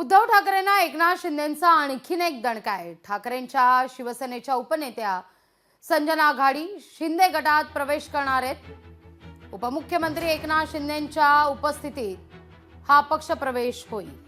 उद्धव ठाकरेंना एकनाथ शिंदेंचा आणखीन एक दणका आहे। ठाकरेंच्या शिवसेनेच्या उपनेत्या संजना घाडी शिंदे गटात प्रवेश करणार आहेत। उपमुख्यमंत्री एकनाथ शिंदेंच्या उपस्थितीत हा पक्ष प्रवेश होईल।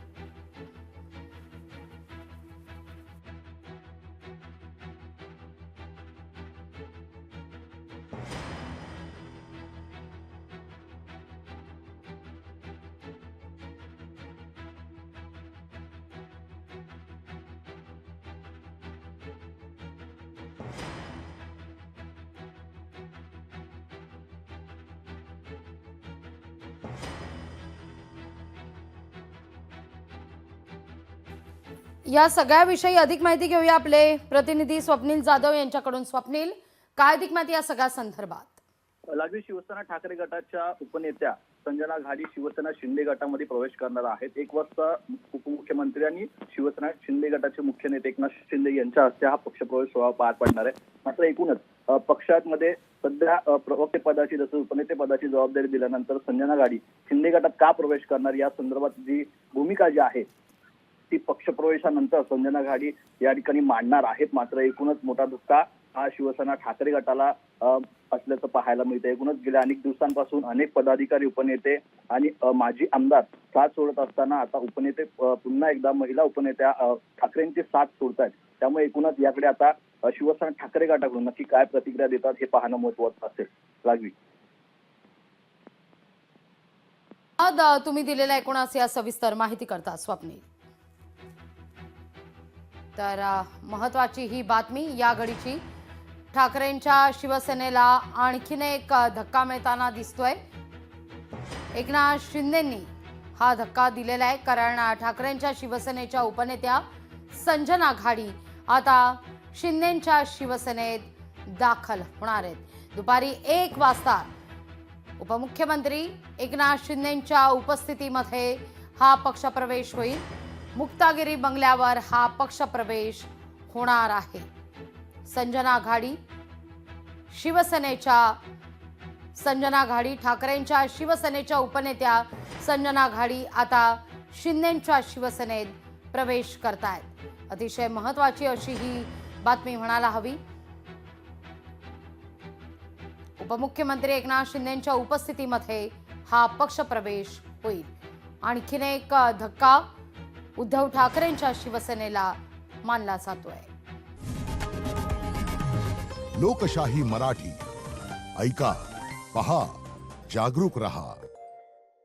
या सगळ्याविषयी अधिक माहिती घेऊया आपले प्रतिनिधी स्वप्नील जाधव यांच्याकडून। स्वप्नील, काय अधिक माहिती या सगळ्या संदर्भात? लागवी शिवसेना ठाकरे गटाच्या उपनेत्या संजना घाडी शिवसेना शिंदे गटामध्ये प्रवेश करणार आहेत। 1 वाजता उपमुख्यमंत्री आणि शिवसेना शिंदे गटाचे मुख्य नेते एकनाथ शिंदे यांच्या हस्ते हा पक्षप्रवेश सोहळा पार पडणार आहे। मात्र एकूणच पक्षामध्ये सध्या प्रवक्ते पदाची जसं उपनेते पदाची जबाबदारी दिल्यानंतर संजना घाडी शिंदे गटात का प्रवेश करणार या संदर्भात जी भूमिका जी आहे ती पक्षप्रवेशानंतर संजना घाडी या ठिकाणी मांडणार आहेत। मात्र एकूणच मोठा धक्का हा शिवसेना ठाकरे गटाला असल्याचं पाहायला मिळतं। एकूणच गेल्या अनेक दिवसांपासून अनेक पदाधिकारी उपनेते आणि माजी आमदार साथ सोडत असताना आता उपनेते पुन्हा एकदा महिला उपनेत्या ठाकरेंची साथ सोडतायत। त्यामुळे एकूणच याकडे आता शिवसेना ठाकरे गटाकडून नक्की काय प्रतिक्रिया देतात हे पाहणं महत्त्वाचं असेल। लागवी तुम्ही दिलेल्या एकूणच या सविस्तर माहिती करता स्वप्नील। तर महत्वाची ही बातमी या घडीची, ठाकरेंच्या शिवसेनेला आणखीन एक धक्का मिळताना दिसतोय। एकनाथ शिंदेंनी हा धक्का दिलेला आहे, कारण ठाकरेंच्या शिवसेनेच्या उपनेत्या संजना घाडी आता शिंदेंच्या शिवसेनेत दाखल होणार आहेत। दुपारी 1 वाजता उपमुख्यमंत्री एकनाथ शिंदेंच्या उपस्थितीमध्ये हा पक्षप्रवेश होईल। मुक्तागिरी बंगल्यावर हा पक्षप्रवेश होणार आहे। संजना घाडी ठाकरेंच्या शिवसेनेच्या उपनेत्या संजना घाडी आता शिंदेंच्या शिवसेनेत प्रवेश करतायत। अतिशय महत्त्वाची अशी ही बातमी म्हणायला हवी। उपमुख्यमंत्री एकनाथ शिंदेंच्या उपस्थितीमध्ये हा पक्षप्रवेश होईल। आणखीन एक धक्का उद्धव ठाकरेंच्या शिवसेनेला मानला जातोय। लोकशाही मराठी ऐका, पहा, जागरूक रहा।